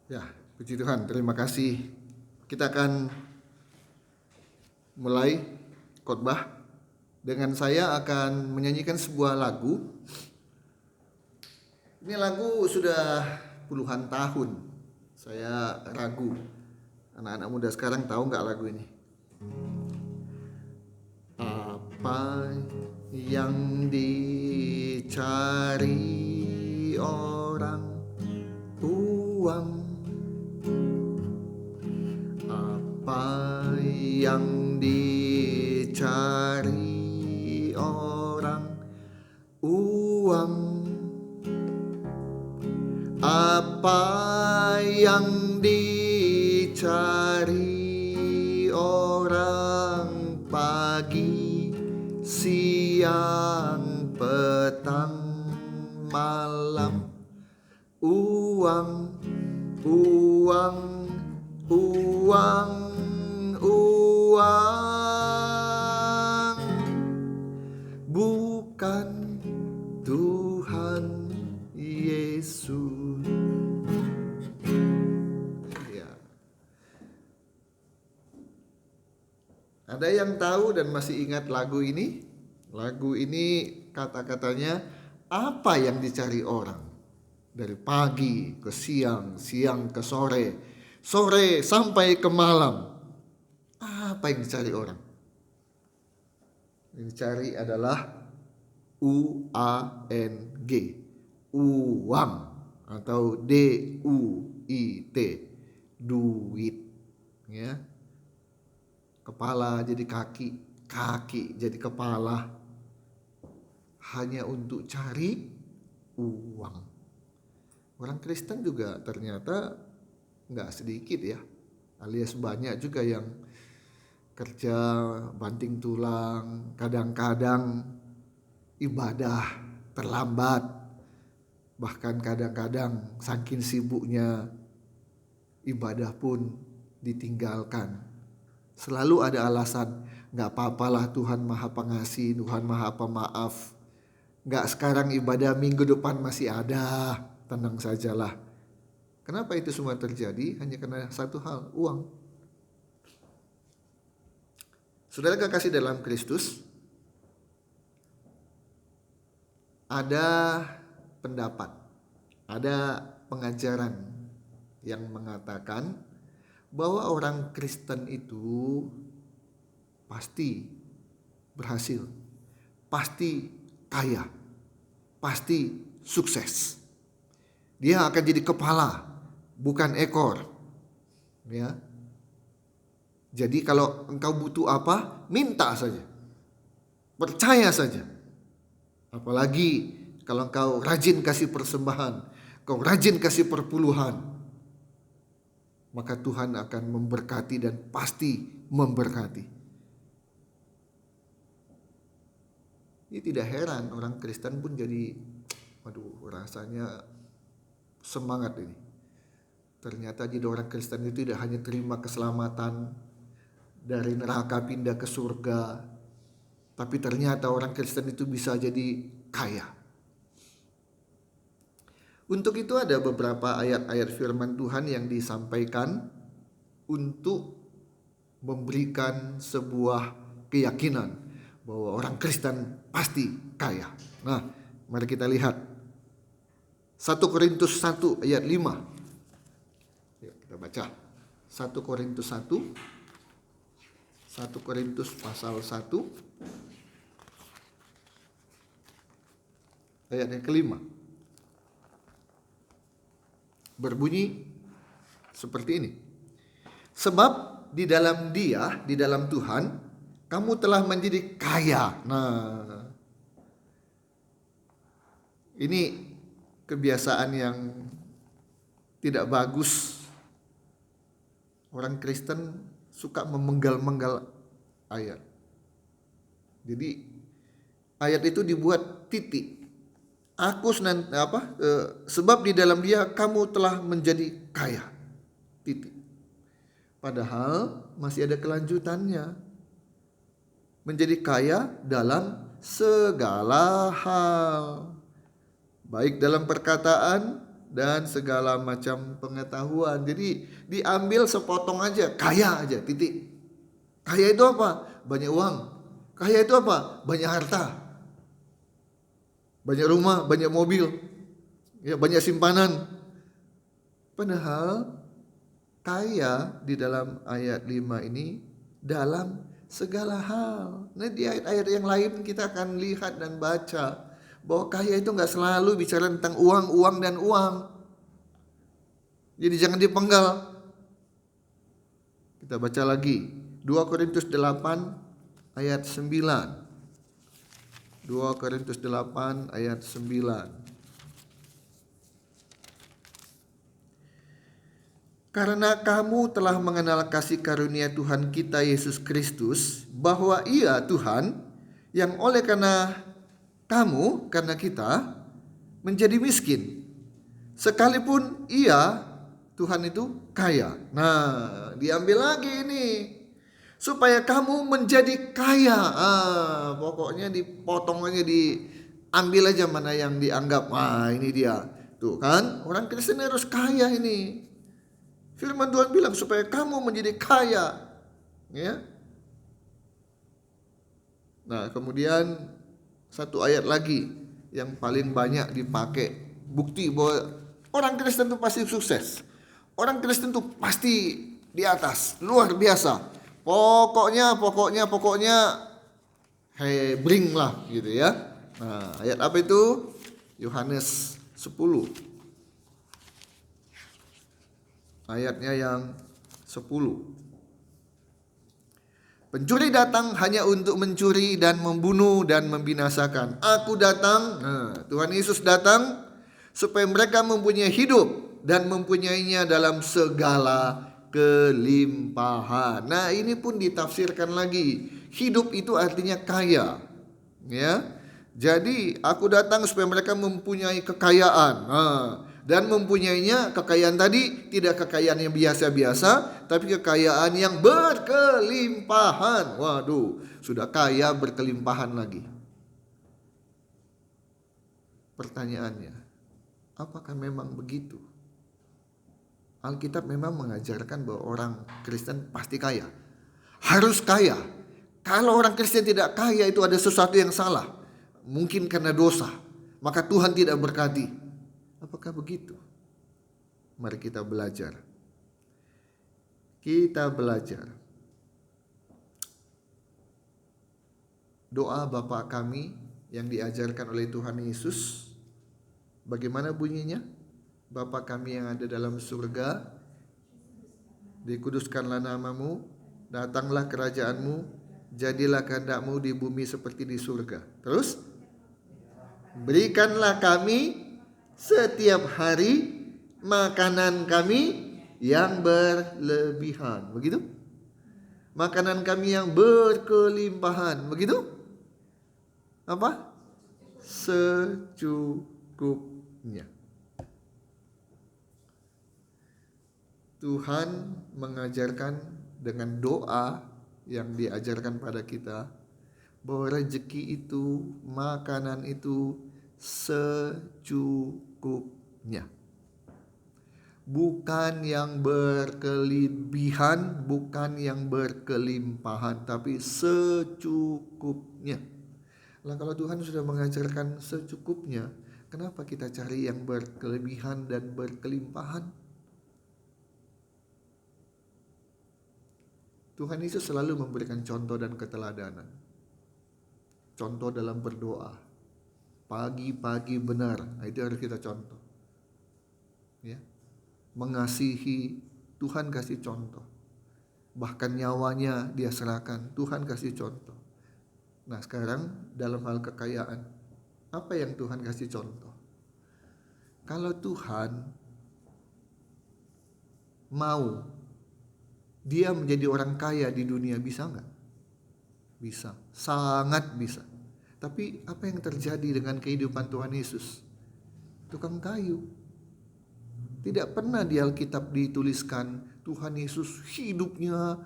Ya, puji Tuhan, terima kasih. Kita akan mulai khotbah dengan saya akan menyanyikan sebuah lagu. Ini lagu sudah puluhan tahun. Saya ragu anak-anak muda sekarang tahu nggak lagu ini. Apa yang dicari orang, uang. Apa yang dicari orang, uang. Apa yang dicari orang, pagi, siang, petang, malam, uang, uang, uang, uang. Bukan Tuhan Yesus. Ya. Ada yang tahu dan masih ingat lagu ini? Lagu ini kata-katanya, apa yang dicari orang? Dari pagi ke siang, siang ke sore, sore sampai ke malam. Apa yang dicari orang? Yang dicari adalah UANG, uang, atau DUIT, duit. Ya. Kepala jadi kaki, kaki jadi kepala. Hanya untuk cari uang. Orang Kristen juga ternyata nggak sedikit ya, alias banyak juga yang kerja banting tulang, kadang-kadang ibadah terlambat, bahkan kadang-kadang saking sibuknya ibadah pun ditinggalkan. Selalu ada alasan, nggak apa-apalah, Tuhan Maha Pengasih, Tuhan Maha Pemaaf. Nggak sekarang ibadah, minggu depan masih ada, tenang sajalah. Kenapa itu semua terjadi? Hanya karena satu hal, uang. Saudara kekasih dalam Kristus, ada pendapat, ada pengajaran yang mengatakan bahwa orang Kristen itu pasti berhasil, pasti kaya, pasti sukses. Dia akan jadi kepala, bukan ekor. Ya. Jadi kalau engkau butuh apa, minta saja. Percaya saja. Apalagi kalau engkau rajin kasih persembahan, kau rajin kasih perpuluhan, maka Tuhan akan memberkati dan pasti memberkati. Ini tidak heran orang Kristen pun jadi, waduh, rasanya semangat ini. Ternyata jadi orang Kristen itu tidak hanya terima keselamatan, dari neraka pindah ke surga, tapi ternyata orang Kristen itu bisa jadi kaya. Untuk itu ada beberapa ayat-ayat firman Tuhan yang disampaikan untuk memberikan sebuah keyakinan bahwa orang Kristen pasti kaya. Nah, mari kita lihat 1 Korintus 1 ayat 5. Yuk kita baca 1 Korintus 1 pasal 1 ayat yang kelima. Berbunyi seperti ini. Sebab di dalam Dia, di dalam Tuhan, kamu telah menjadi kaya. Nah, ini kebiasaan yang tidak bagus. Orang Kristen suka memenggal-menggal ayat. Jadi ayat itu dibuat titik. Sebab di dalam Dia kamu telah menjadi kaya. Titik. Padahal masih ada kelanjutannya. Menjadi kaya dalam segala hal. Baik dalam perkataan dan segala macam pengetahuan. Jadi diambil sepotong aja, kaya aja, titik. Kaya itu apa? Banyak uang. Kaya itu apa? Banyak harta. Banyak rumah, banyak mobil. Ya, banyak simpanan. Padahal kaya di dalam ayat 5 ini dalam segala hal. Nah, di ayat-ayat yang lain kita akan lihat dan baca bahwa kaya itu nggak selalu bicara tentang uang, uang dan uang. Jadi jangan dipenggal. Kita baca lagi 2 Korintus 8 ayat 9. 2 Korintus 8 ayat 9. Karena kamu telah mengenal kasih karunia Tuhan kita Yesus Kristus, bahwa Ia Tuhan yang oleh karena kamu, karena kita menjadi miskin, sekalipun Ia Tuhan itu kaya. Nah, diambil lagi ini supaya kamu menjadi kaya. Pokoknya dipotong aja, diambil aja mana yang dianggap. Ini dia. Tuh kan, orang Kristen harus kaya ini. Firman Tuhan bilang supaya kamu menjadi kaya, ya. Nah, kemudian satu ayat lagi yang paling banyak dipakai, bukti bahwa orang Kristen itu pasti sukses. Orang Kristen itu pasti di atas, luar biasa. Pokoknya, hey, bring lah gitu ya. Nah, ayat apa itu? Yohanes 10. Ayatnya yang 10. Pencuri datang hanya untuk mencuri dan membunuh dan membinasakan. Aku datang, Tuhan Yesus datang supaya mereka mempunyai hidup dan mempunyainya dalam segala kelimpahan. Nah, ini pun ditafsirkan lagi. Hidup itu artinya kaya. Ya. Jadi aku datang supaya mereka mempunyai kekayaan. Dan mempunyainya, kekayaan tadi tidak kekayaan yang biasa-biasa, tapi kekayaan yang berkelimpahan. Waduh, sudah kaya berkelimpahan lagi. Pertanyaannya, apakah memang begitu? Alkitab memang mengajarkan bahwa orang Kristen pasti kaya, harus kaya. Kalau orang Kristen tidak kaya, itu ada sesuatu yang salah. Mungkin karena dosa, maka Tuhan tidak berkati. Apakah begitu? Mari kita belajar. Kita belajar. Doa Bapa kami yang diajarkan oleh Tuhan Yesus, bagaimana bunyinya? Bapa kami yang ada dalam surga, dikuduskanlah namamu, datanglah kerajaanmu, jadilah kehendak-mu di bumi seperti di surga. Terus, berikanlah kami setiap hari makanan kami yang berlebihan. Begitu? Makanan kami yang berkelimpahan. Begitu? Apa? Secukupnya. Tuhan mengajarkan dengan doa yang diajarkan pada kita bahwa rezeki itu, makanan itu secukupnya. Bukan yang berkelebihan, bukan yang berkelimpahan, tapi secukupnya. Lah kalau Tuhan sudah mengajarkan secukupnya, kenapa kita cari yang berkelebihan dan berkelimpahan? Tuhan Yesus selalu memberikan contoh dan keteladanan. Contoh dalam berdoa. Pagi-pagi benar, itu harus kita contoh. Ya. Mengasihi, Tuhan kasih contoh. Bahkan nyawanya dia serahkan, Tuhan kasih contoh. Nah, sekarang dalam hal kekayaan, apa yang Tuhan kasih contoh? Kalau Tuhan mau dia menjadi orang kaya di dunia, bisa nggak? Bisa, sangat bisa. Tapi apa yang terjadi dengan kehidupan Tuhan Yesus? Tukang kayu. Tidak pernah di Alkitab dituliskan Tuhan Yesus hidupnya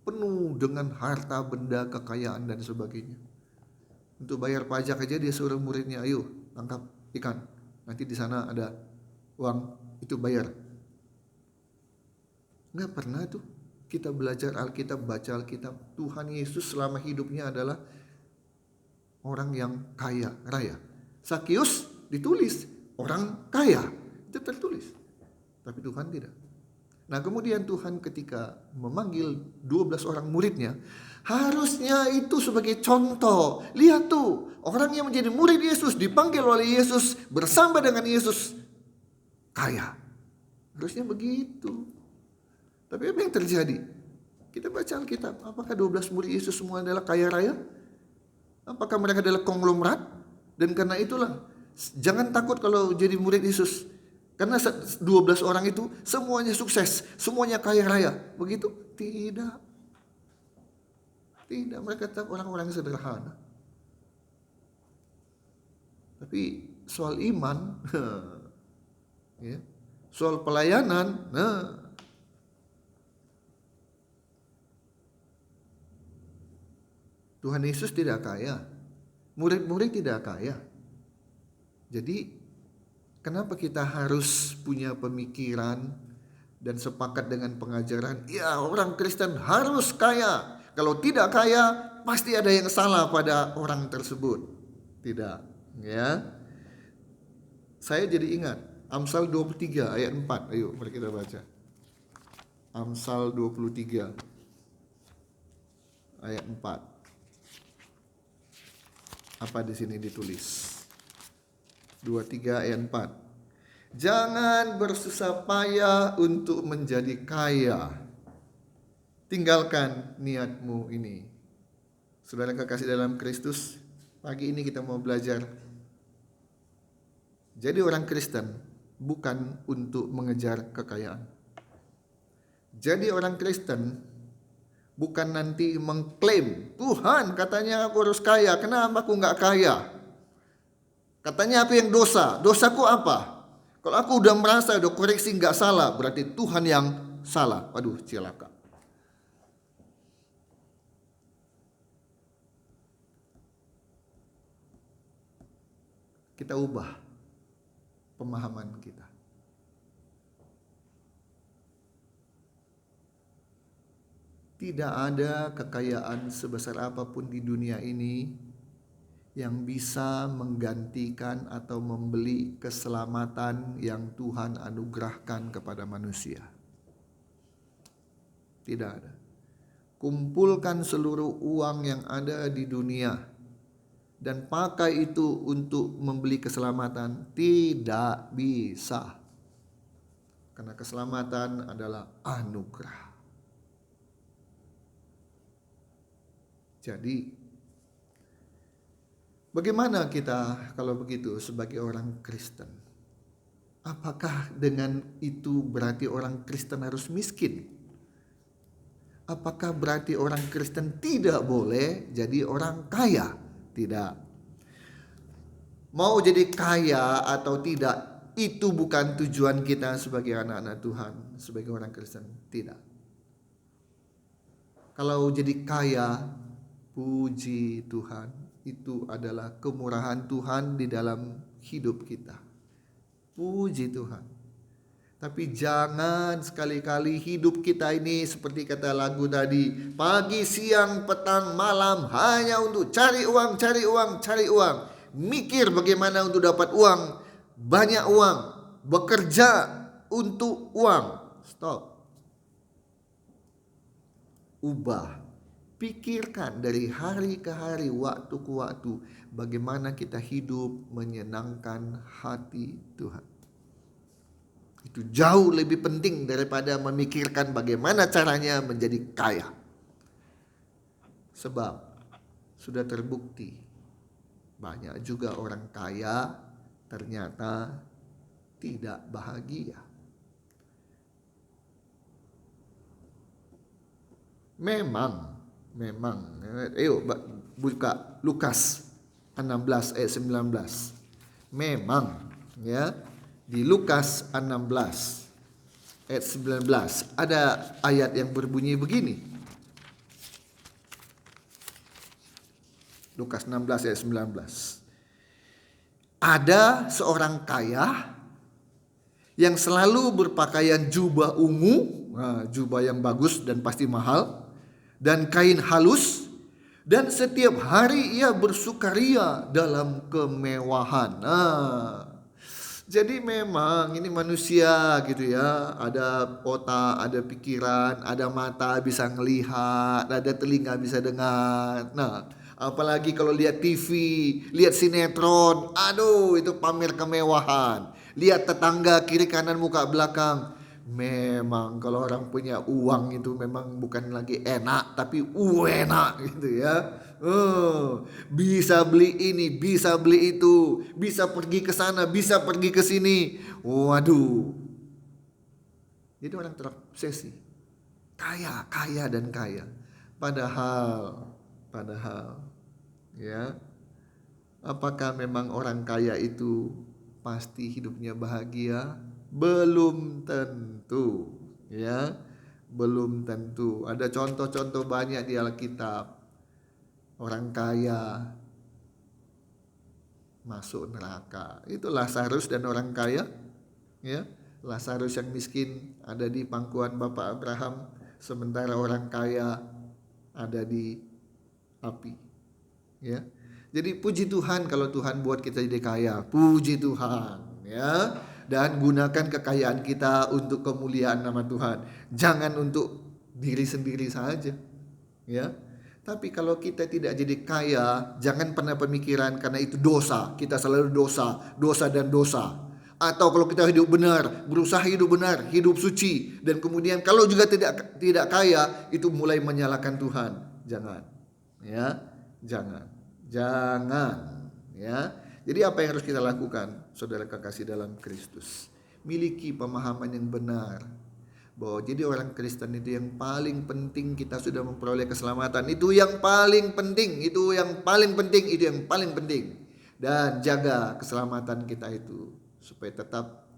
penuh dengan harta, benda, kekayaan dan sebagainya. Untuk bayar pajak aja dia suruh muridnya, ayo tangkap ikan. Nanti di sana ada uang itu bayar. Nggak pernah tuh kita belajar Alkitab, baca Alkitab. Tuhan Yesus selama hidupnya adalah orang yang kaya raya. Sakius ditulis orang kaya, itu tertulis. Tapi Tuhan tidak. Nah kemudian Tuhan ketika memanggil 12 orang muridnya, harusnya itu sebagai contoh. Lihat tuh, orang yang menjadi murid Yesus, dipanggil oleh Yesus, bersama dengan Yesus, kaya. Harusnya begitu. Tapi apa yang terjadi? Kita baca Alkitab, apakah 12 murid Yesus semua adalah kaya raya? Apakah mereka adalah konglomerat? Dan karena itulah, jangan takut kalau jadi murid Yesus. Karena 12 orang itu semuanya sukses, semuanya kaya raya. Begitu? Tidak. Tidak, mereka tetap orang-orang yang sederhana. Tapi soal iman, ya, soal pelayanan, Tuhan Yesus tidak kaya, murid-murid tidak kaya. Jadi kenapa kita harus punya pemikiran dan sepakat dengan pengajaran, ya orang Kristen harus kaya. Kalau tidak kaya, pasti ada yang salah pada orang tersebut. Tidak, ya. Saya jadi ingat Amsal 23 ayat 4. Ayo mari kita baca. Amsal 23 ayat 4. Apa di sini ditulis? 23 ayat 4. Jangan bersusah payah untuk menjadi kaya. Tinggalkan niatmu ini. Saudara kekasih dalam Kristus, pagi ini kita mau belajar. Jadi orang Kristen bukan untuk mengejar kekayaan. Jadi orang Kristen bukan nanti mengklaim, Tuhan katanya aku harus kaya, kenapa aku nggak kaya? Katanya aku yang dosa, dosaku apa? Kalau aku udah merasa, udah koreksi nggak salah, berarti Tuhan yang salah. Waduh, celaka. Kita ubah pemahaman kita. Tidak ada kekayaan sebesar apapun di dunia ini yang bisa menggantikan atau membeli keselamatan yang Tuhan anugerahkan kepada manusia. Tidak ada. Kumpulkan seluruh uang yang ada di dunia dan pakai itu untuk membeli keselamatan, tidak bisa. Karena keselamatan adalah anugerah. Jadi bagaimana kita kalau begitu sebagai orang Kristen? Apakah dengan itu berarti orang Kristen harus miskin? Apakah berarti orang Kristen tidak boleh jadi orang kaya? Tidak. Mau jadi kaya atau tidak, itu bukan tujuan kita sebagai anak-anak Tuhan, sebagai orang Kristen. Tidak. Kalau jadi kaya, puji Tuhan, itu adalah kemurahan Tuhan di dalam hidup kita. Puji Tuhan. Tapi jangan sekali-kali hidup kita ini seperti kata lagu tadi, pagi, siang, petang, malam hanya untuk cari uang, cari uang, cari uang. Mikir bagaimana untuk dapat uang, banyak uang, bekerja untuk uang. Stop. Ubah. Pikirkan dari hari ke hari, waktu ke waktu, bagaimana kita hidup menyenangkan hati Tuhan. Itu jauh lebih penting daripada memikirkan bagaimana caranya menjadi kaya. Sebab sudah terbukti banyak juga orang kaya ternyata tidak bahagia. Memang, ayo buka Lukas 16 ayat 19. Memang, ya, di Lukas 16 ayat 19 ada ayat yang berbunyi begini. Lukas 16 ayat 19. Ada seorang kaya yang selalu berpakaian jubah ungu, jubah yang bagus dan pasti mahal, dan kain halus, dan setiap hari ia bersukaria dalam kemewahan. Jadi memang ini manusia gitu ya, ada otak, ada pikiran, ada mata bisa ngelihat, ada telinga bisa dengar. Nah, apalagi kalau lihat TV, lihat sinetron, aduh itu pamer kemewahan. Lihat tetangga kiri kanan muka belakang. Memang kalau orang punya uang itu memang bukan lagi enak tapi enak gitu ya. Bisa beli ini, bisa beli itu, bisa pergi ke sana, bisa pergi ke sini. Waduh. Jadi orang terobsesi. Kaya, kaya dan kaya. Padahal ya, apakah memang orang kaya itu pasti hidupnya bahagia? Belum tentu, ya. Belum tentu. Ada contoh-contoh banyak di Alkitab. Orang kaya masuk neraka. Itu Lazarus dan orang kaya, ya. Lazarus yang miskin ada di pangkuan Bapak Abraham, sementara orang kaya ada di api, ya. Jadi puji Tuhan kalau Tuhan buat kita jadi kaya. Puji Tuhan, ya. Dan gunakan kekayaan kita untuk kemuliaan nama Tuhan. Jangan untuk diri sendiri saja, ya. Tapi kalau kita tidak jadi kaya, jangan pernah pemikiran karena itu dosa. Kita selalu dosa, dosa dan dosa. Atau kalau kita hidup benar, berusaha hidup benar, hidup suci, dan kemudian kalau juga tidak kaya, itu mulai menyalahkan Tuhan. Jangan, ya, jangan, ya. Jadi apa yang harus kita lakukan, saudara kekasih dalam Kristus? Miliki pemahaman yang benar. Bahwa jadi orang Kristen itu yang paling penting kita sudah memperoleh keselamatan. Itu yang paling penting, itu yang paling penting, itu yang paling penting. Dan jaga keselamatan kita itu supaya tetap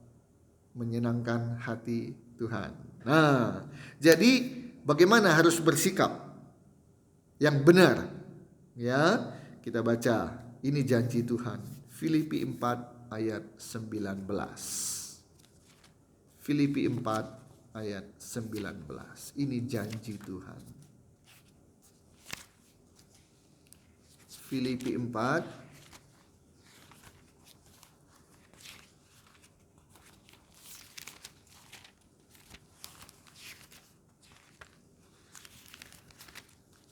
menyenangkan hati Tuhan. Nah, jadi bagaimana harus bersikap yang benar? Ya, kita baca. Ini janji Tuhan. Filipi 4 ayat 19. Filipi 4 ayat 19. Ini janji Tuhan. Filipi 4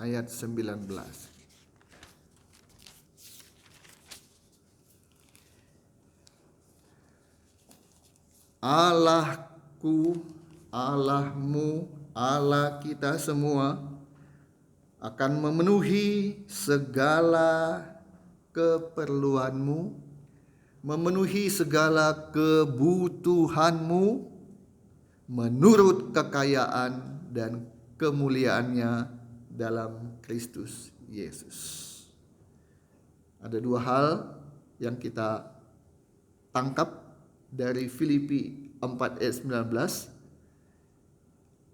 ayat 19. Allahku, Allahmu, Allah kita semua akan memenuhi segala keperluanmu, memenuhi segala kebutuhanmu menurut kekayaan dan kemuliaannya dalam Kristus Yesus. Ada dua hal yang kita tangkap dari Filipi 4 ayat 19.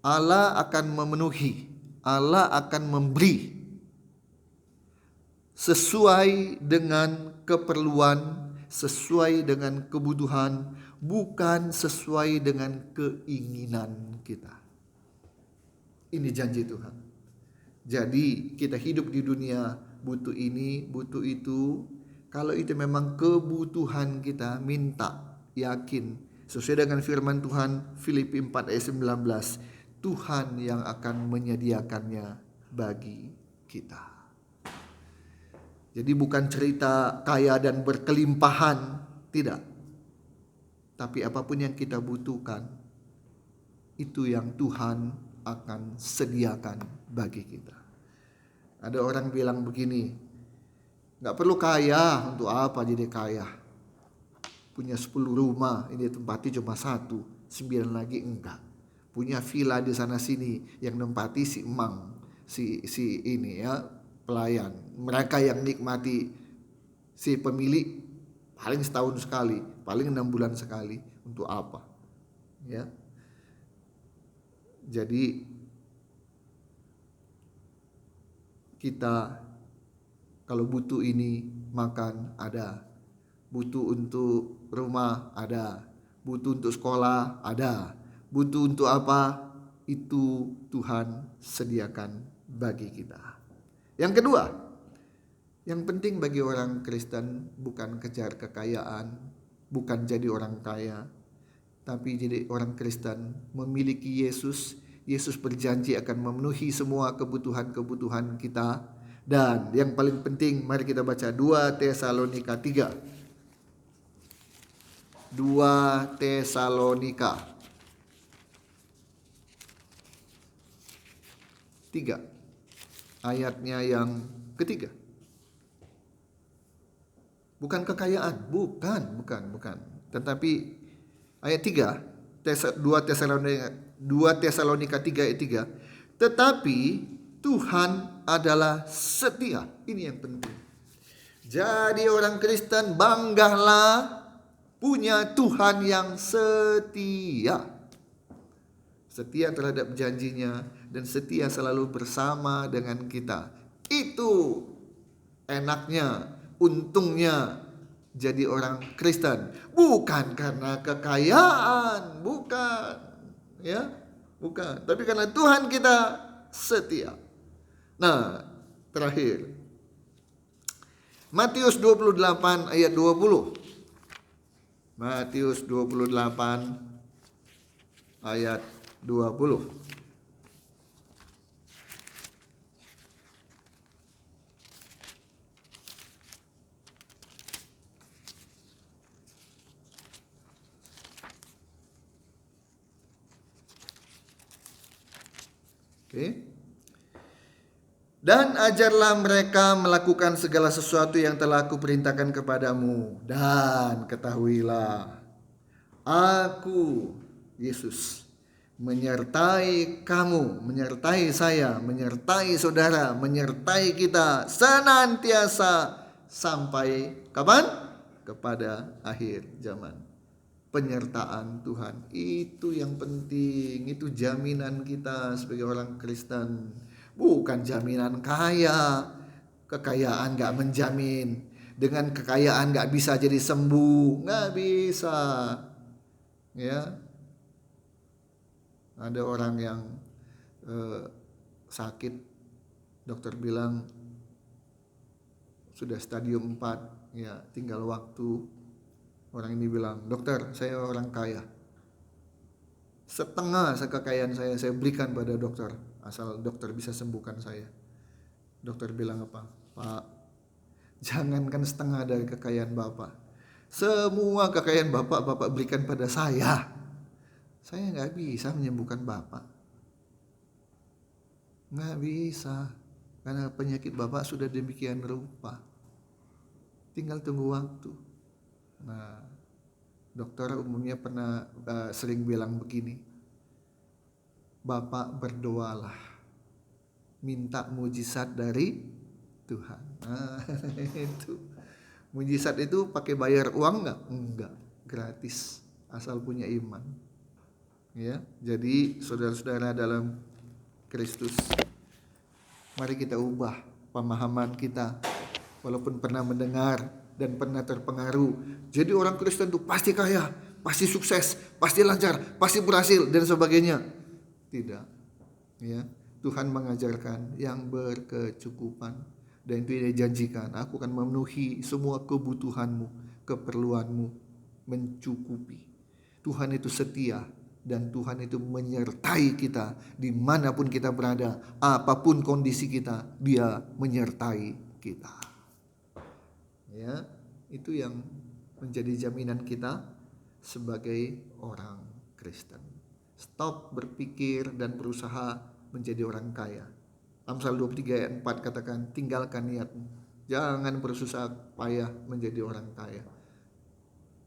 Allah akan memenuhi, Allah akan memberi sesuai dengan keperluan, sesuai dengan kebutuhan, bukan sesuai dengan keinginan kita. Ini janji Tuhan. Jadi kita hidup di dunia butuh ini, butuh itu. Kalau itu memang kebutuhan kita, minta, yakin. Sesuai dengan firman Tuhan Filipi 4 ayat 19. Tuhan yang akan menyediakannya bagi kita. Jadi bukan cerita kaya dan berkelimpahan, tidak. Tapi apapun yang kita butuhkan, itu yang Tuhan akan sediakan bagi kita. Ada orang bilang begini, gak perlu kaya, untuk apa jadi kaya? Punya 10 rumah, ini tempati cuma 1, 9 lagi enggak. Punya villa di sana sini, yang nempati si emang, si ini ya, pelayan. Mereka yang nikmati si pemilik paling setahun sekali, paling 6 bulan sekali. Untuk apa? Ya. Jadi kita kalau butuh ini, makan ada, butuh untuk rumah ada, butuh untuk sekolah, ada. Butuh untuk apa? Itu Tuhan sediakan bagi kita. Yang kedua, yang penting bagi orang Kristen bukan kejar kekayaan, bukan jadi orang kaya, tapi jadi orang Kristen memiliki Yesus. Yesus berjanji akan memenuhi semua kebutuhan-kebutuhan kita. Dan yang paling penting, mari kita baca 2 Tesalonika 3. 2 Tesalonika 3 ayatnya yang ketiga. Bukan kekayaan, bukan. Tetapi ayat 3, 2 Tesalonika 3 ayat 3. Tetapi Tuhan adalah setia. Ini yang penting. Jadi orang Kristen banggalah punya Tuhan yang setia. Setia terhadap janjinya dan setia selalu bersama dengan kita. Itu enaknya, untungnya jadi orang Kristen. Bukan karena kekayaan, bukan, ya, bukan. Tapi karena Tuhan kita setia. Nah, terakhir Matius 28 ayat 20. Matius 28 ayat 20. Oke. Dan ajarlah mereka melakukan segala sesuatu yang telah Kuperintahkan kepadamu. Dan ketahuilah, Aku, Yesus, menyertai kamu, menyertai saya, menyertai saudara, menyertai kita senantiasa sampai kapan? Kepada akhir zaman. Penyertaan Tuhan itu yang penting, itu jaminan kita sebagai orang Kristen. Bukan jaminan kaya. Kekayaan gak menjamin. Dengan kekayaan gak bisa jadi sembuh. Gak bisa. Ya, ada orang yang sakit, dokter bilang sudah stadium 4, ya tinggal waktu. Orang ini bilang, dokter saya orang kaya, setengah kekayaan saya berikan pada dokter, asal dokter bisa sembuhkan saya. Dokter bilang apa? Pak, jangankan setengah dari kekayaan Bapak, semua kekayaan Bapak berikan pada saya nggak bisa menyembuhkan Bapak. Nggak bisa, karena penyakit Bapak sudah demikian rupa, tinggal tunggu waktu. Nah, dokter umumnya pernah sering bilang begini, Bapak berdoalah, minta mujizat dari Tuhan. Nah, itu mujizat itu pakai bayar uang nggak? Enggak, gratis, asal punya iman. Ya, jadi saudara-saudara dalam Kristus, mari kita ubah pemahaman kita. Walaupun pernah mendengar dan pernah terpengaruh, jadi orang Kristen itu pasti kaya, pasti sukses, pasti lancar, pasti berhasil dan sebagainya. Tidak, ya. Tuhan mengajarkan yang berkecukupan, dan itu dia janjikan, Aku akan memenuhi semua kebutuhanmu, keperluanmu, mencukupi. Tuhan itu setia, dan Tuhan itu menyertai kita dimanapun kita berada, apapun kondisi kita, Dia menyertai kita. Ya, itu yang menjadi jaminan kita sebagai orang Kristen. Stop berpikir dan berusaha menjadi orang kaya. Amsal 23 ayat 4 katakan, tinggalkan niatmu, jangan bersusah payah menjadi orang kaya.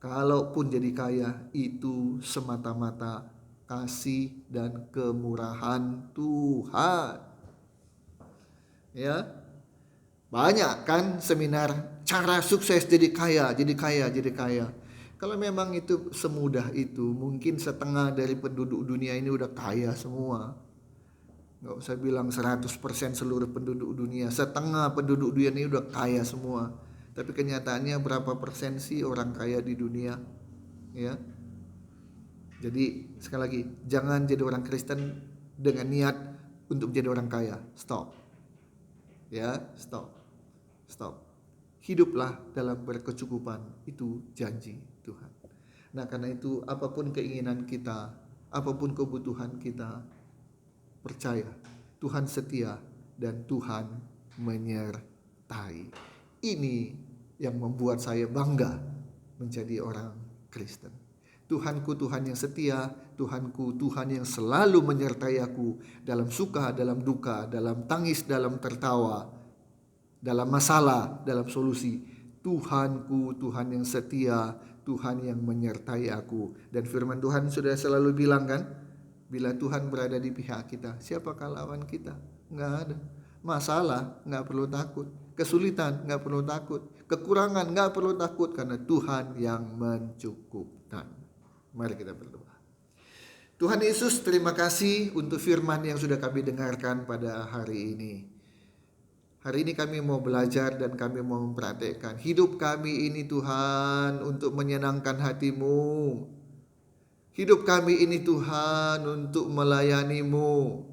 Kalaupun jadi kaya, itu semata-mata kasih dan kemurahan Tuhan. Ya, banyak kan seminar cara sukses jadi kaya. Kalau memang itu semudah itu, mungkin setengah dari penduduk dunia ini udah kaya semua. Gak usah bilang 100% seluruh penduduk dunia, setengah penduduk dunia ini udah kaya semua. Tapi kenyataannya berapa persen sih orang kaya di dunia? Ya, Jadi sekali lagi, jangan jadi orang Kristen dengan niat untuk menjadi orang kaya. Stop. Ya, stop. Hiduplah dalam berkecukupan, itu janji Tuhan. Nah, karena itu apapun keinginan kita, apapun kebutuhan kita, percaya Tuhan setia dan Tuhan menyertai. Ini yang membuat saya bangga menjadi orang Kristen. Tuhanku Tuhan yang setia, Tuhanku Tuhan yang selalu menyertai aku dalam suka, dalam duka, dalam tangis, dalam tertawa, dalam masalah, dalam solusi. Tuhanku Tuhan yang setia, Tuhan yang menyertai aku. Dan firman Tuhan sudah selalu bilang kan, bila Tuhan berada di pihak kita, siapakah lawan kita? Nggak ada. Masalah nggak perlu takut, kesulitan nggak perlu takut, kekurangan nggak perlu takut, karena Tuhan yang mencukupkan. Mari kita berdoa. Tuhan Yesus, terima kasih untuk firman yang sudah kami dengarkan pada hari ini. Hari ini kami mau belajar dan kami mau mempraktekkan hidup kami ini Tuhan untuk menyenangkan hati-Mu. Hidup kami ini Tuhan untuk melayani-Mu.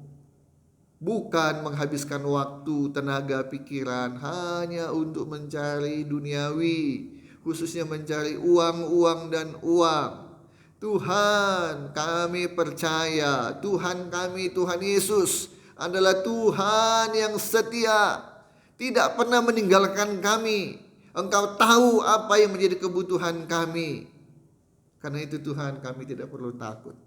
Bukan menghabiskan waktu, tenaga, pikiran hanya untuk mencari duniawi, khususnya mencari uang dan uang. Tuhan, kami percaya Tuhan kami, Tuhan Yesus adalah Tuhan yang setia, tidak pernah meninggalkan kami. Engkau tahu apa yang menjadi kebutuhan kami. Karena itu Tuhan, kami tidak perlu takut,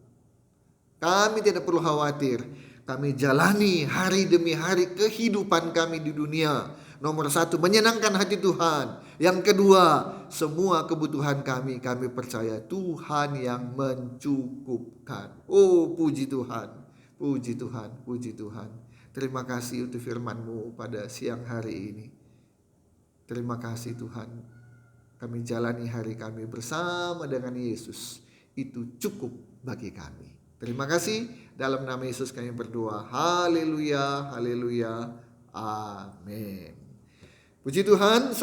kami tidak perlu khawatir. Kami jalani hari demi hari kehidupan kami di dunia. Nomor satu, menyenangkan hati Tuhan. Yang kedua, semua kebutuhan kami percaya Tuhan yang mencukupkan. Oh, puji Tuhan, puji Tuhan, puji Tuhan. Terima kasih untuk firman-Mu pada siang hari ini. Terima kasih Tuhan. Kami jalani hari kami bersama dengan Yesus. Itu cukup bagi kami. Terima kasih. Dalam nama Yesus kami berdoa. Haleluya, haleluya, amin. Puji Tuhan.